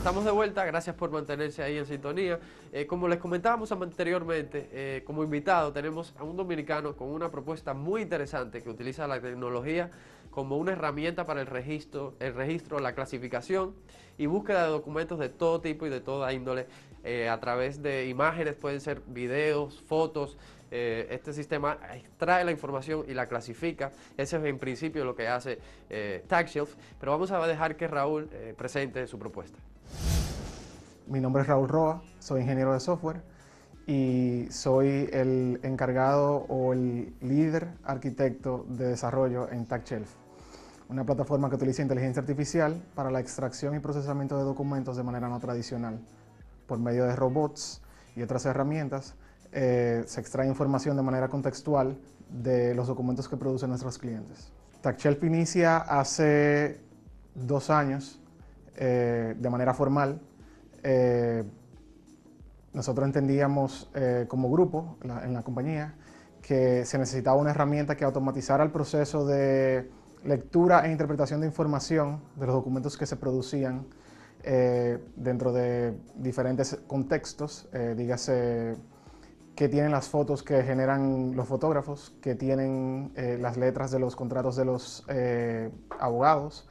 estamos de vuelta, gracias por mantenerse ahí en sintonía. Como les comentábamos anteriormente, como invitado tenemos a un dominicano con una propuesta muy interesante que utiliza la tecnología como una herramienta para el registro, la clasificación y búsqueda de documentos de todo tipo y de toda índole a través de imágenes, pueden ser videos, fotos. Este sistema extrae la información y la clasifica. Ese es en principio lo que hace TagShelf, pero vamos a dejar que Raúl presente su propuesta. Mi nombre es Raúl Roa, soy ingeniero de software y soy el encargado o el líder arquitecto de desarrollo en TagShelf, una plataforma que utiliza inteligencia artificial para la extracción y procesamiento de documentos de manera no tradicional. Por medio de robots y otras herramientas, se extrae información de manera contextual de los documentos que producen nuestros clientes. TagShelf inicia hace 2 años de manera formal. Nosotros entendíamos como grupo en la compañía que se necesitaba una herramienta que automatizara el proceso de lectura e interpretación de información de los documentos que se producían dentro de diferentes contextos, dígase que tienen las fotos que generan los fotógrafos, que tienen las letras de los contratos de los abogados,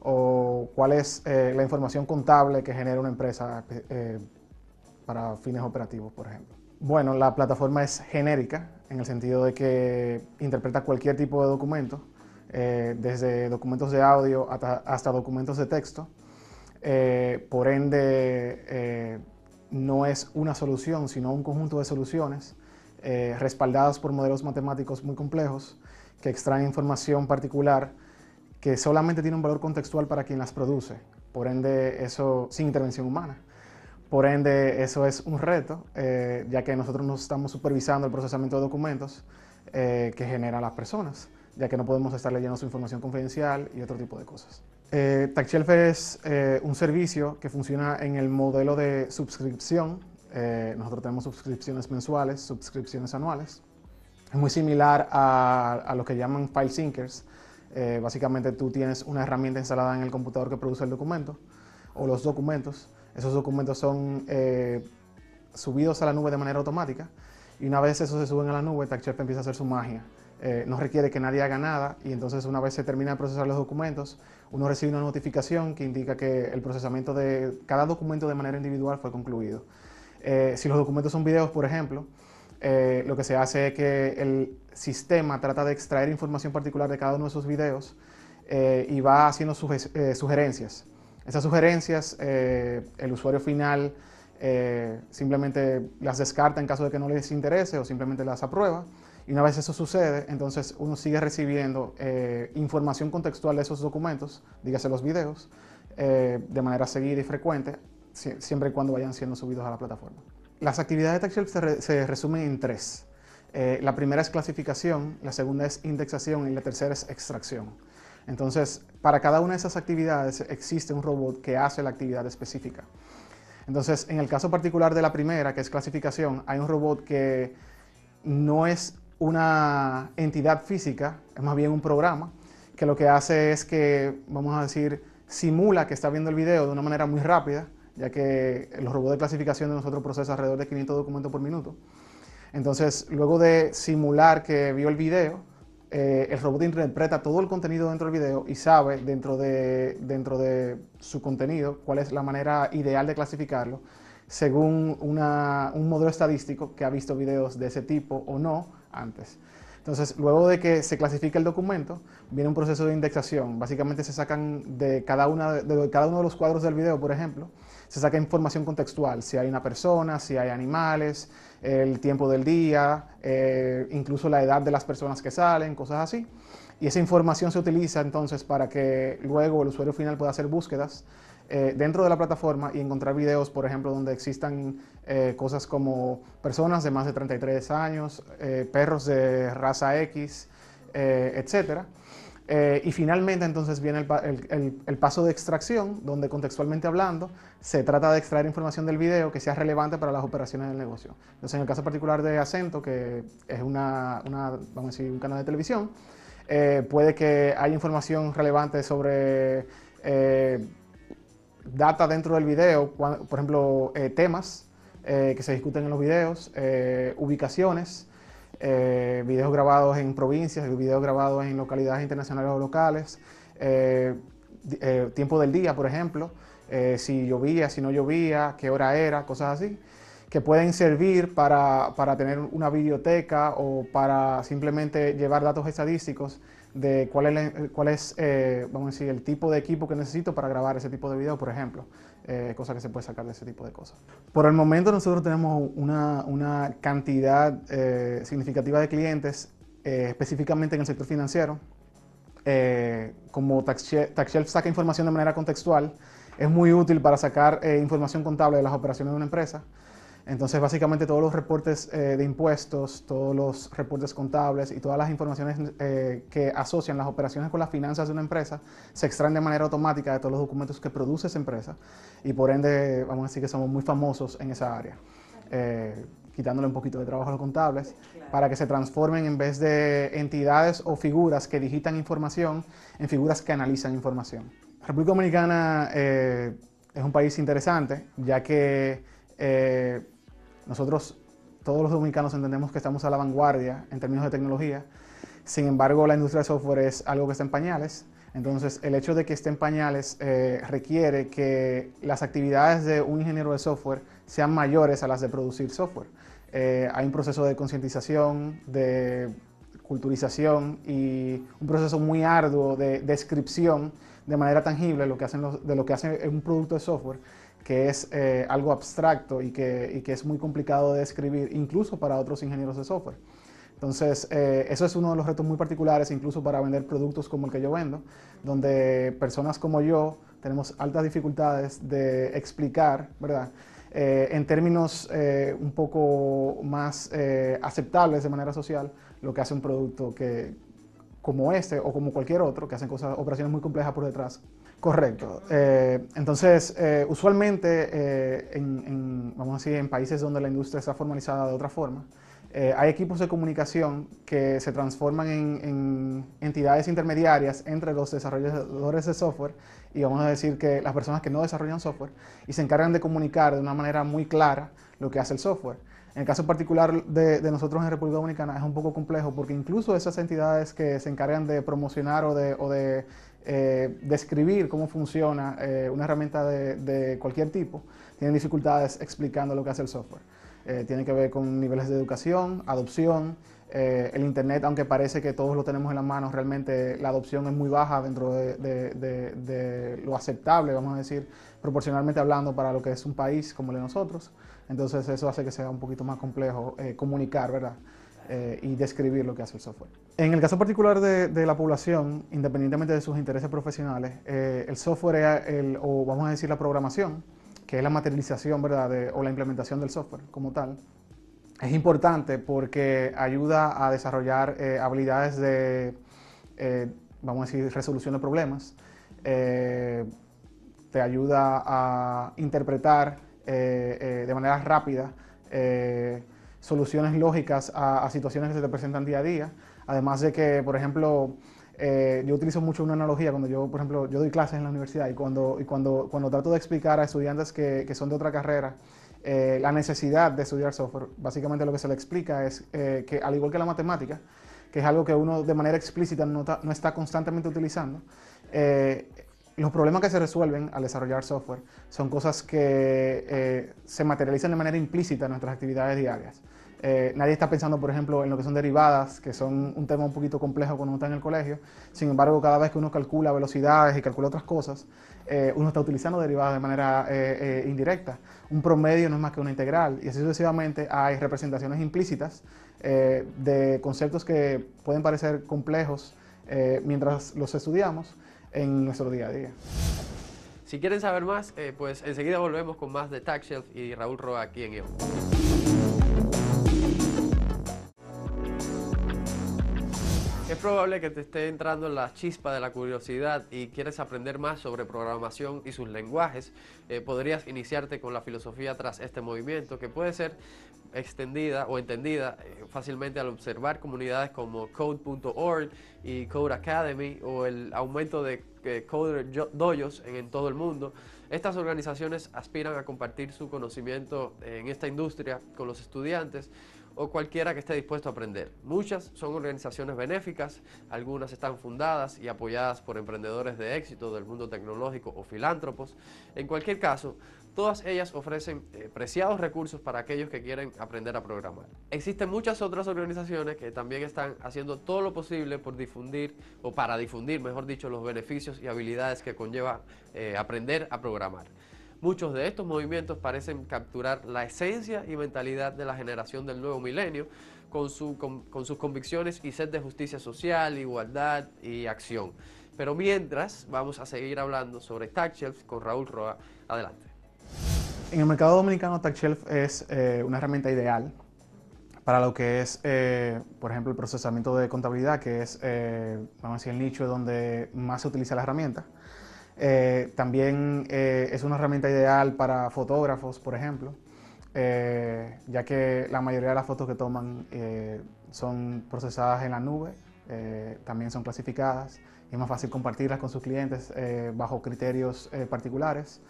o cuál es la información contable que genera una empresa para fines operativos, por ejemplo. Bueno, la plataforma es genérica en el sentido de que interpreta cualquier tipo de documento, desde documentos de audio hasta documentos de texto. Por ende, no es una solución, sino un conjunto de soluciones respaldadas por modelos matemáticos muy complejos que extraen información particular que solamente tiene un valor contextual para quien las produce. Por ende, eso sin intervención humana. Por ende, eso es un reto, ya que nosotros no estamos supervisando el procesamiento de documentos que generan las personas, ya que no podemos estar leyendo su información confidencial y otro tipo de cosas. TagShelf es un servicio que funciona en el modelo de suscripción. Nosotros tenemos suscripciones mensuales, suscripciones anuales. Es muy similar a lo que llaman file syncers. Básicamente tú tienes una herramienta instalada en el computador que produce el documento o los documentos. Esos documentos son subidos a la nube de manera automática y una vez esos se suben a la nube, TagShelf empieza a hacer su magia. No requiere que nadie haga nada y entonces una vez se termina de procesar los documentos, uno recibe una notificación que indica que el procesamiento de cada documento de manera individual fue concluido. Si los documentos son videos, por ejemplo, lo que se hace es que el sistema trata de extraer información particular de cada uno de esos videos y va haciendo sugerencias. Esas sugerencias, el usuario final simplemente las descarta en caso de que no les interese o simplemente las aprueba. Y una vez eso sucede, entonces uno sigue recibiendo información contextual de esos documentos, dígase los videos, de manera seguida y frecuente, siempre y cuando vayan siendo subidos a la plataforma. Las actividades de TagShelf se resumen en 3. La primera es clasificación, la segunda es indexación y la tercera es extracción. Entonces, para cada una de esas actividades existe un robot que hace la actividad específica. Entonces, en el caso particular de la primera, que es clasificación, hay un robot que no es una entidad física, es más bien un programa, que lo que hace es que, vamos a decir, simula que está viendo el video de una manera muy rápida, ya que los robots de clasificación de nosotros procesan alrededor de 500 documentos por minuto. Entonces, luego de simular que vio el video, el robot interpreta todo el contenido dentro del video y sabe dentro de su contenido cuál es la manera ideal de clasificarlo según un modelo estadístico que ha visto videos de ese tipo o no antes. Entonces, luego de que se clasifica el documento, viene un proceso de indexación. Básicamente se sacan de cada uno de los cuadros del video, por ejemplo, se saca información contextual, si hay una persona, si hay animales, el tiempo del día, incluso la edad de las personas que salen, cosas así. Y esa información se utiliza entonces para que luego el usuario final pueda hacer búsquedas dentro de la plataforma y encontrar videos, por ejemplo, donde existan cosas como personas de más de 33 años, perros de raza X, etcétera. Y finalmente entonces viene el paso de extracción, donde contextualmente hablando se trata de extraer información del video que sea relevante para las operaciones del negocio. Entonces en el caso particular de Acento, que es vamos a decir, un canal de televisión, puede que haya información relevante sobre data dentro del video, por ejemplo, temas que se discuten en los videos, ubicaciones, videos grabados en provincias, videos grabados en localidades internacionales o locales, tiempo del día, por ejemplo, si llovía, si no llovía, qué hora era, cosas así, que pueden servir para tener una biblioteca o para simplemente llevar datos estadísticos de cuál es vamos a decir, el tipo de equipo que necesito para grabar ese tipo de video, por ejemplo. Cosa que se puede sacar de ese tipo de cosas. Por el momento nosotros tenemos una cantidad significativa de clientes, específicamente en el sector financiero. Como TaxShelf saca información de manera contextual, es muy útil para sacar información contable de las operaciones de una empresa. Entonces, básicamente todos los reportes de impuestos, todos los reportes contables y todas las informaciones que asocian las operaciones con las finanzas de una empresa se extraen de manera automática de todos los documentos que produce esa empresa y por ende, vamos a decir que somos muy famosos en esa área, quitándole un poquito de trabajo a los contables para que se transformen en vez de entidades o figuras que digitan información en figuras que analizan información. República Dominicana es un país interesante, ya que nosotros, todos los dominicanos, entendemos que estamos a la vanguardia en términos de tecnología. Sin embargo, la industria de software es algo que está en pañales. Entonces, el hecho de que esté en pañales requiere que las actividades de un ingeniero de software sean mayores a las de producir software. Hay un proceso de concientización, de culturización y un proceso muy arduo de descripción de manera tangible de lo que hace un producto de software, que es algo abstracto y que es muy complicado de describir, incluso para otros ingenieros de software. Entonces, eso es uno de los retos muy particulares, incluso para vender productos como el que yo vendo, donde personas como yo tenemos altas dificultades de explicar, ¿verdad? En términos un poco más aceptables de manera social, lo que hace un producto como este o como cualquier otro, que hacen operaciones muy complejas por detrás. Correcto. Entonces, usualmente, vamos a decir, en países donde la industria está formalizada de otra forma, hay equipos de comunicación que se transforman en entidades intermediarias entre los desarrolladores de software y vamos a decir que las personas que no desarrollan software y se encargan de comunicar de una manera muy clara lo que hace el software. En el caso particular de nosotros en República Dominicana es un poco complejo porque incluso esas entidades que se encargan de promocionar o de describir cómo funciona una herramienta de cualquier tipo, tienen dificultades explicando lo que hace el software. Tiene que ver con niveles de educación, adopción. El Internet, aunque parece que todos lo tenemos en las manos, realmente la adopción es muy baja dentro de lo aceptable, vamos a decir, proporcionalmente hablando para lo que es un país como el de nosotros. Entonces eso hace que sea un poquito más complejo comunicar, ¿verdad? Y describir lo que hace el software. En el caso particular de la población, independientemente de sus intereses profesionales, el software o vamos a decir la programación, que es la materialización, ¿verdad? O la implementación del software como tal, es importante porque ayuda a desarrollar habilidades de, vamos a decir, resolución de problemas, te ayuda a interpretar de manera rápida soluciones lógicas a situaciones que se te presentan día a día. Además de que, por ejemplo, yo utilizo mucho una analogía cuando yo, por ejemplo, yo doy clases en la universidad y cuando trato de explicar a estudiantes que son de otra carrera la necesidad de estudiar software, básicamente lo que se le explica es que al igual que la matemática, que es algo que uno de manera explícita no está constantemente utilizando, los problemas que se resuelven al desarrollar software son cosas que se materializan de manera implícita en nuestras actividades diarias. Nadie está pensando, por ejemplo, en lo que son derivadas, que son un tema un poquito complejo cuando uno está en el colegio. Sin embargo, cada vez que uno calcula velocidades y calcula otras cosas, uno está utilizando derivadas de manera indirecta. Un promedio no es más que una integral y así sucesivamente hay representaciones implícitas de conceptos que pueden parecer complejos mientras los estudiamos en nuestro día a día. Si quieren saber más, pues enseguida volvemos con más de TaxShelf y Raúl Roa aquí en EO. Es probable que te esté entrando la chispa de la curiosidad y quieres aprender más sobre programación y sus lenguajes. Podrías iniciarte con la filosofía tras este movimiento, que puede ser extendida o entendida fácilmente al observar comunidades como Code.org y Code Academy o el aumento de Coder Dojos en todo el mundo. Estas organizaciones aspiran a compartir su conocimiento en esta industria con los estudiantes o cualquiera que esté dispuesto a aprender. Muchas son organizaciones benéficas, algunas están fundadas y apoyadas por emprendedores de éxito del mundo tecnológico o filántropos. En cualquier caso, todas ellas ofrecen preciados recursos para aquellos que quieren aprender a programar. Existen muchas otras organizaciones que también están haciendo todo lo posible por difundir, o para difundir, mejor dicho, los beneficios y habilidades que conlleva aprender a programar. Muchos de estos movimientos parecen capturar la esencia y mentalidad de la generación del nuevo milenio con sus convicciones y sed de justicia social, igualdad y acción. Pero mientras, vamos a seguir hablando sobre TaxShelf con Raúl Roa. Adelante. En el mercado dominicano, TaxShelf es una herramienta ideal para lo que es, por ejemplo, el procesamiento de contabilidad, que es, vamos a decir, el nicho donde más se utiliza la herramienta. También es una herramienta ideal para fotógrafos, por ejemplo, ya que la mayoría de las fotos que toman son procesadas en la nube, también son clasificadas y es más fácil compartirlas con sus clientes bajo criterios particulares.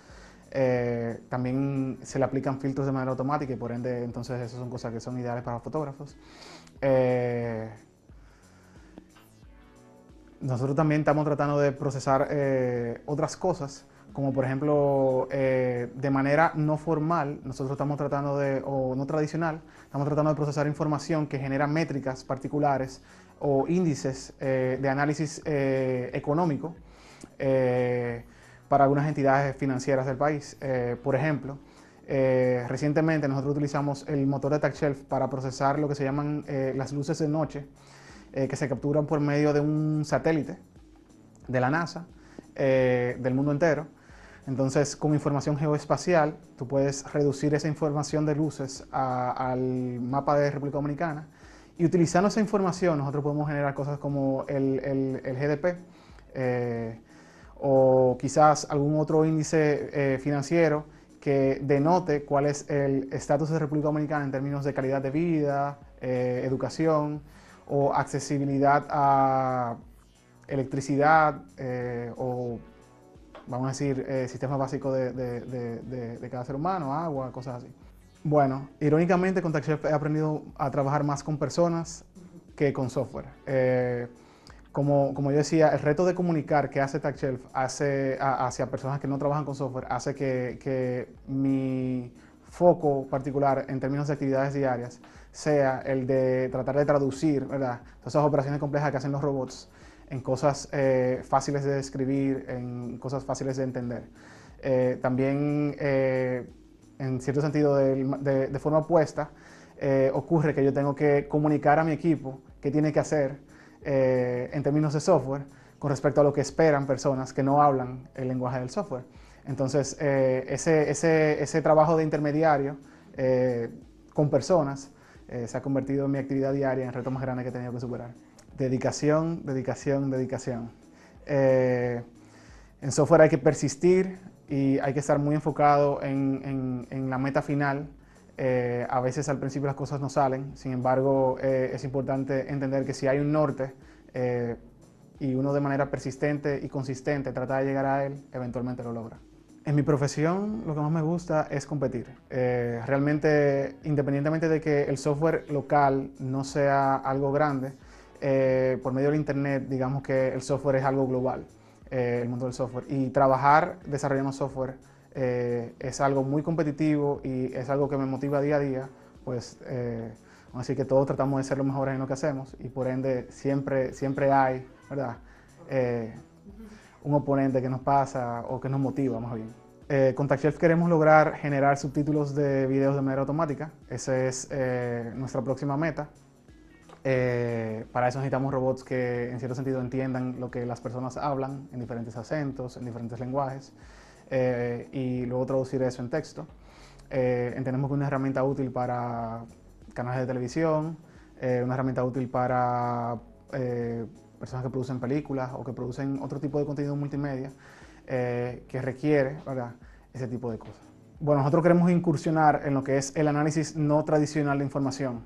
También se le aplican filtros de manera automática y por ende entonces esas son cosas que son ideales para fotógrafos. Nosotros también estamos tratando de procesar otras cosas, como por ejemplo de manera no formal, nosotros estamos tratando de, o no tradicional, estamos tratando de procesar información que genera métricas particulares o índices de análisis económico para algunas entidades financieras del país. Por ejemplo, recientemente nosotros utilizamos el motor de TaxShelf para procesar lo que se llaman las luces de noche, que se capturan por medio de un satélite de la NASA, del mundo entero. Entonces, con información geoespacial, tú puedes reducir esa información de luces al mapa de República Dominicana y utilizando esa información nosotros podemos generar cosas como el GDP, o quizás algún otro índice financiero que denote cuál es el estatus de República Dominicana en términos de calidad de vida, educación o accesibilidad a electricidad o, vamos a decir, sistemas básicos de cada ser humano, agua, cosas así. Bueno, irónicamente con TaxShelf he aprendido a trabajar más con personas que con software. Como yo decía, el reto de comunicar que hace TaxShelf hacia personas que no trabajan con software hace que mi foco particular en términos de actividades diarias sea el de tratar de traducir, ¿verdad?, todas esas operaciones complejas que hacen los robots en cosas fáciles de describir, en cosas fáciles de entender. También, en cierto sentido, de forma opuesta, ocurre que yo tengo que comunicar a mi equipo qué tiene que hacer en términos de software con respecto a lo que esperan personas que no hablan el lenguaje del software. Entonces, ese trabajo de intermediario con personas se ha convertido en mi actividad diaria, en el reto más grande que he tenido que superar. Dedicación, dedicación, dedicación. En software hay que persistir y hay que estar muy enfocado en la meta final. A veces al principio las cosas no salen, sin embargo es importante entender que si hay un norte y uno de manera persistente y consistente trata de llegar a él, eventualmente lo logra. En mi profesión lo que más me gusta es competir. Realmente, independientemente de que el software local no sea algo grande, por medio del internet digamos que el software es algo global, el mundo del software, y trabajar desarrollando software es algo muy competitivo y es algo que me motiva día a día, pues así que todos tratamos de ser los mejores en lo que hacemos y por ende siempre hay, ¿verdad?, un oponente que nos pasa o que nos motiva más bien. Con TaxShelf queremos lograr generar subtítulos de videos de manera automática. Esa es nuestra próxima meta. Para eso necesitamos robots que en cierto sentido entiendan lo que las personas hablan en diferentes acentos, en diferentes lenguajes, y luego traducir eso en texto. Entendemos que es una herramienta útil para canales de televisión, una herramienta útil para personas que producen películas o que producen otro tipo de contenido multimedia que requiere, ¿verdad?, ese tipo de cosas. Bueno, nosotros queremos incursionar en lo que es el análisis no tradicional de información.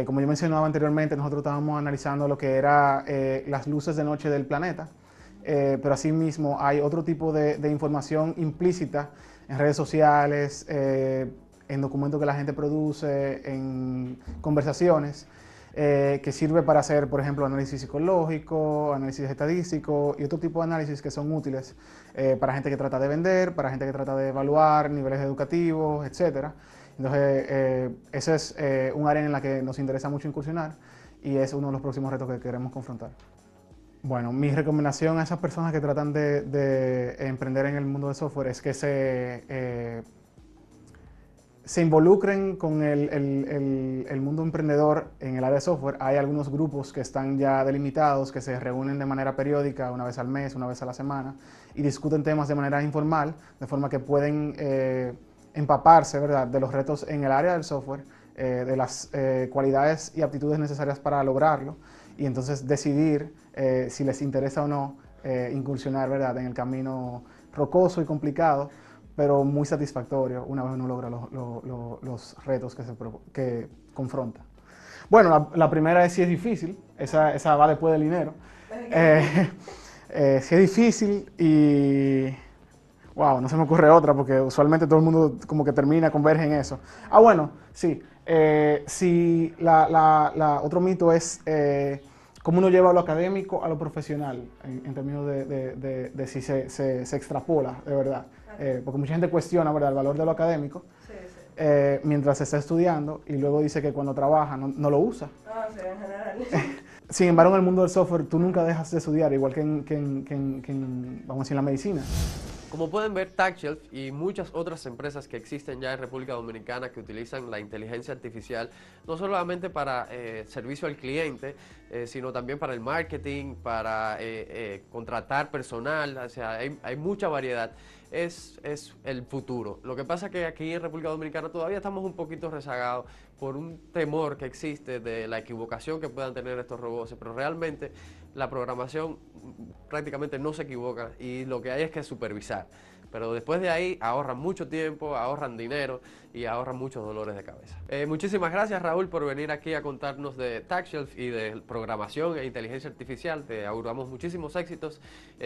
Como yo mencionaba anteriormente, nosotros estábamos analizando lo que era las luces de noche del planeta pero asimismo hay otro tipo de información implícita en redes sociales, en documentos que la gente produce, en conversaciones, que sirve para hacer, por ejemplo, análisis psicológico, análisis estadístico y otro tipo de análisis que son útiles para gente que trata de vender, para gente que trata de evaluar niveles educativos, etc. Entonces, ese es un área en la que nos interesa mucho incursionar y es uno de los próximos retos que queremos confrontar. Bueno, mi recomendación a esas personas que tratan de emprender en el mundo del software es que se involucren con el mundo emprendedor en el área de software. Hay algunos grupos que están ya delimitados, que se reúnen de manera periódica, una vez al mes, una vez a la semana, y discuten temas de manera informal, de forma que pueden empaparse, ¿verdad?, de los retos en el área del software, de las cualidades y aptitudes necesarias para lograrlo, y entonces decidir si les interesa o no incursionar, ¿verdad?, en el camino rocoso y complicado, pero muy satisfactorio una vez uno logra los retos que confronta. Bueno, la primera es si es difícil, esa va después del dinero. Si es difícil y... Wow, no se me ocurre otra porque usualmente todo el mundo como que converge en eso. Ah, bueno, sí. Si otro mito es cómo uno lleva lo académico a lo profesional, en términos de si se extrapola, de verdad. Porque mucha gente cuestiona, ¿verdad?, el valor de lo académico mientras se está estudiando y luego dice que cuando trabaja no lo usa. Ah, sí, en general. Sin embargo, en el mundo del software tú nunca dejas de estudiar, igual que vamos a decir, en la medicina. Como pueden ver, TaxShelf y muchas otras empresas que existen ya en República Dominicana que utilizan la inteligencia artificial no solamente para servicio al cliente, sino también para el marketing, para contratar personal, o sea, hay mucha variedad. Es el futuro. Lo que pasa es que aquí en República Dominicana todavía estamos un poquito rezagados por un temor que existe de la equivocación que puedan tener estos robots, pero realmente la programación prácticamente no se equivoca y lo que hay es que supervisar. Pero después de ahí ahorran mucho tiempo, ahorran dinero y ahorran muchos dolores de cabeza. Muchísimas gracias, Raúl, por venir aquí a contarnos de TaxShelf y de programación e inteligencia artificial. Te auguramos muchísimos éxitos.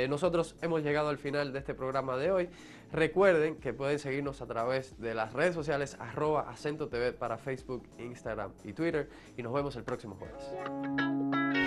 Nosotros hemos llegado al final de este programa de hoy. Recuerden que pueden seguirnos a través de las redes sociales @AcentoTV para Facebook, Instagram y Twitter. Y nos vemos el próximo jueves.